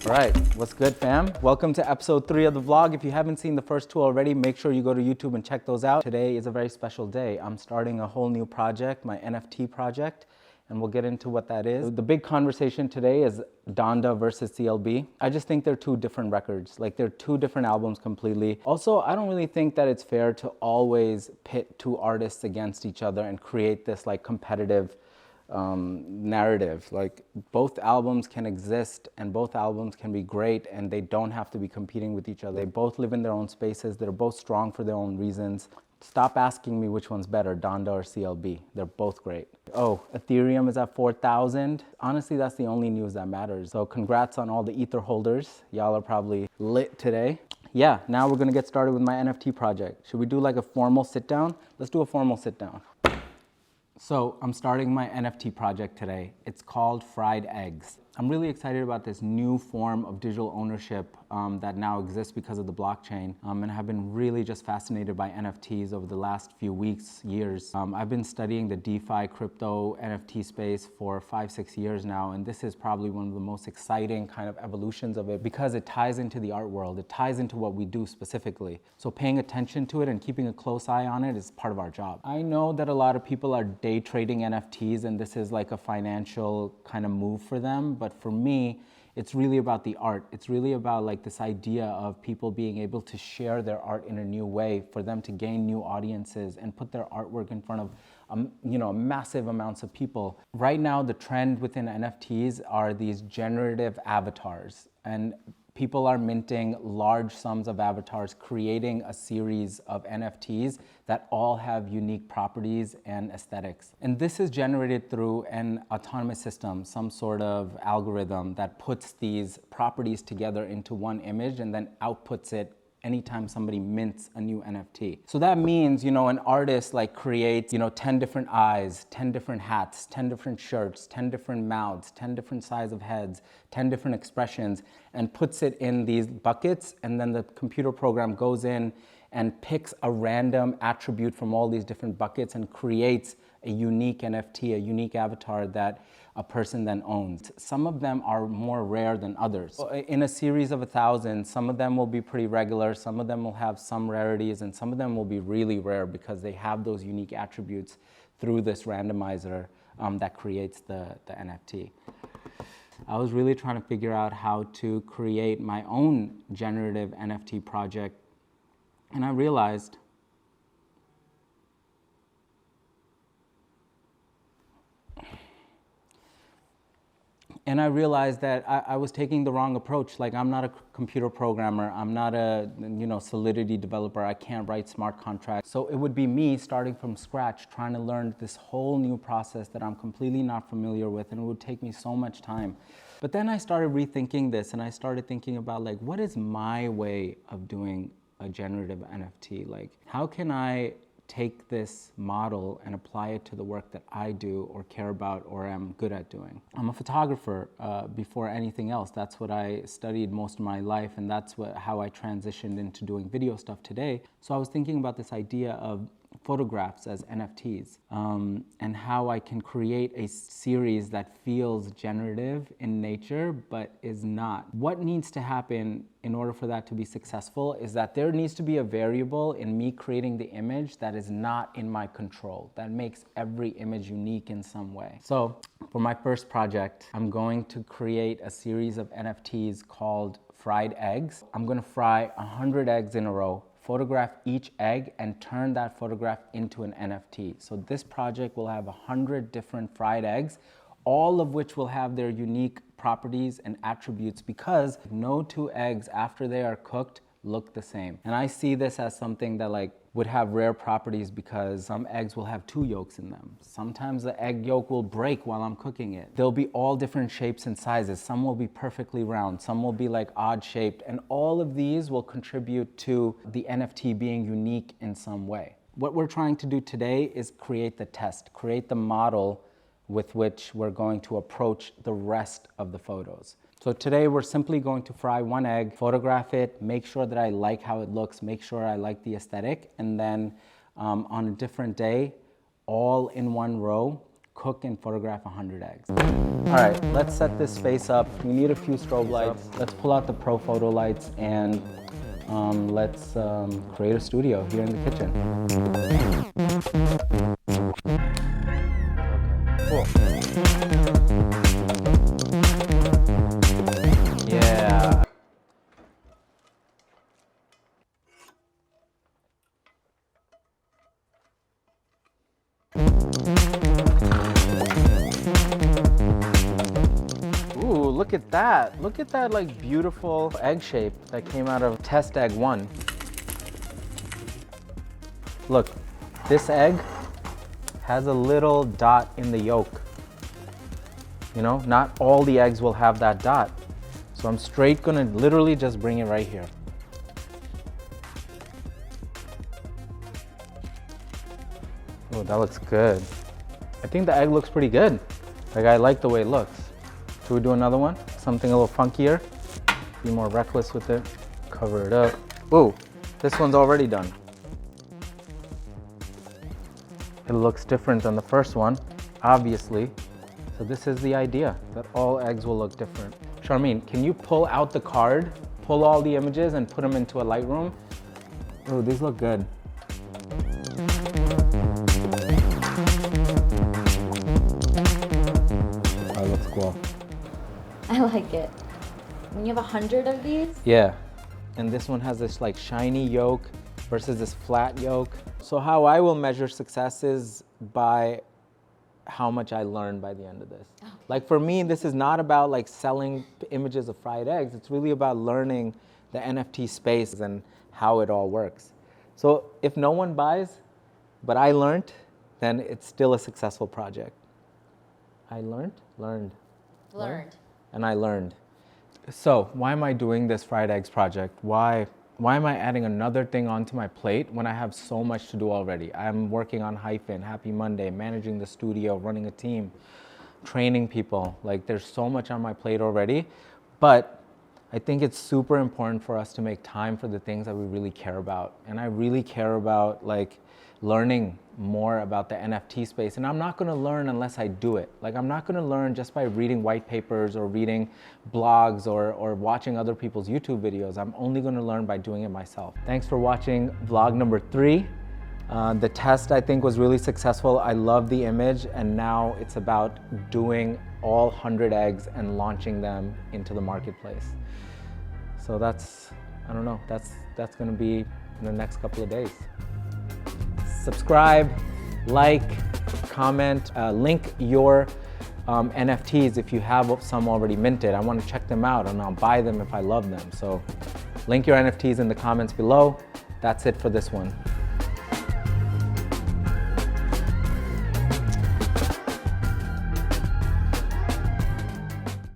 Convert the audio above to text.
All right, what's good, fam? Welcome to episode 3 of the vlog. If you haven't seen the first 2 already, make sure you go to YouTube and check those out. Today is a very special day. I'm starting a whole new project, my NFT project, and we'll get into what that is. The big conversation today is Donda versus CLB. I just think they're 2 different records. Like, they're 2 different albums completely. Also, I don't really think that it's fair to always pit 2 artists against each other and create this like competitive narrative. Like, both albums can exist and both albums can be great, and they don't have to be competing with each other. They both live in their own spaces. They're both strong for their own reasons. Stop asking me which one's better, Donda or CLB. They're both great. Oh, Ethereum is at 4,000. Honestly, that's the only news that matters. So congrats on all the Ether holders. Y'all are probably lit today. Yeah, now we're gonna get started with my NFT project. Should we do like a formal sit down? Let's do a formal sit down. So I'm starting my NFT project today. It's called FriedEggs. I'm really excited about this new form of digital ownership that now exists because of the blockchain, and have been really just fascinated by NFTs over the last few weeks, years. I've been studying the DeFi crypto NFT space for 5-6 years now, and this is probably one of the most exciting kind of evolutions of it because it ties into the art world. It ties into what we do specifically. So paying attention to it and keeping a close eye on it is part of our job. I know that a lot of people are day trading NFTs and this is like a financial kind of move for them, but for me, it's really about the art. It's really about like this idea of people being able to share their art in a new way, for them to gain new audiences and put their artwork in front of massive amounts of people. Right now, the trend within NFTs are these generative avatars, and people are minting large sums of avatars, creating a series of NFTs that all have unique properties and aesthetics. And this is generated through an autonomous system, some sort of algorithm that puts these properties together into one image and then outputs it anytime somebody mints a new NFT. So that means, an artist like creates, 10 different eyes, 10 different hats, 10 different shirts, 10 different mouths, 10 different size of heads, 10 different expressions, and puts it in these buckets, and then the computer program goes in and picks a random attribute from all these different buckets and creates a unique NFT, a unique avatar that a person then owns. Some of them are more rare than others. In a series of 1,000, some of them will be pretty regular, some of them will have some rarities, and some of them will be really rare because they have those unique attributes through this randomizer that creates the NFT. I was really trying to figure out how to create my own generative NFT project, and I realized that I was taking the wrong approach. Like, I'm not a computer programmer. I'm not a Solidity developer. I can't write smart contracts. So it would be me starting from scratch, trying to learn this whole new process that I'm completely not familiar with, and it would take me so much time. But then I started rethinking this, and I started thinking about, like, what is my way of doing a generative NFT? Like, how can I take this model and apply it to the work that I do or care about or am good at doing? I'm a photographer before anything else. That's what I studied most of my life, and that's how I transitioned into doing video stuff today. So I was thinking about this idea of photographs as NFTs, and how I can create a series that feels generative in nature but is not. What needs to happen in order for that to be successful is that there needs to be a variable in me creating the image that is not in my control, that makes every image unique in some way. So for my first project, I'm going to create a series of NFTs called fried eggs. I'm gonna fry 100 eggs in a row, photograph each egg, and turn that photograph into an NFT. So this project will have 100 different fried eggs, all of which will have their unique properties and attributes because no 2 eggs after they are cooked look the same. And I see this as something that would have rare properties because some eggs will have 2 yolks in them. Sometimes the egg yolk will break while I'm cooking it. There'll be all different shapes and sizes. Some will be perfectly round, some will be like odd shaped, and all of these will contribute to the NFT being unique in some way. What we're trying to do today is create the test, create the model with which we're going to approach the rest of the photos. So today we're simply going to fry 1 egg, photograph it, make sure that I like how it looks, make sure I like the aesthetic, and then on a different day, all in one row, cook and photograph 100 eggs. All right, let's set this space up. We need a few strobe lights. Let's pull out the pro photo lights and let's create a studio here in the kitchen. Cool. Yeah. Ooh, look at that. Look at that like beautiful egg shape that came out of test egg 1. Look, this egg has a little dot in the yolk. You know, not all the eggs will have that dot. So I'm straight gonna literally just bring it right here. Oh, that looks good. I think the egg looks pretty good. Like, I like the way it looks. Should we do another one? Something a little funkier? Be more reckless with it. Cover it up. Ooh, this one's already done. It looks different than the first one, obviously. So this is the idea, that all eggs will look different. Charmaine, can you pull out the card, pull all the images and put them into a Lightroom? Oh, these look good. Oh, it looks cool. I like it. When you have 100 of these? Yeah. And this one has this like shiny yolk versus this flat yolk. So how I will measure success is by how much I learn by the end of this. Okay. Like for me, this is not about like selling images of fried eggs. It's really about learning the NFT space and how it all works. So if no one buys, but I learned, then it's still a successful project. I learned, and I learned. So why am I doing this fried eggs project? Why am I adding another thing onto my plate when I have so much to do already? I'm working on Hyphen, Happy Monday, managing the studio, running a team, training people. Like there's so much on my plate already, but I think it's super important for us to make time for the things that we really care about. And I really care about like learning more about the NFT space. And I'm not gonna learn unless I do it. Like I'm not gonna learn just by reading white papers or reading blogs or watching other people's YouTube videos. I'm only gonna learn by doing it myself. Thanks for watching vlog number 3. The test I think was really successful. I love the image and now it's about doing all 100 eggs and launching them into the marketplace. So that's, I don't know, that's gonna be in the next couple of days. Subscribe, like, comment, link your NFTs if you have some already minted. I want to check them out and I'll buy them if I love them. So link your NFTs in the comments below. That's it for this one.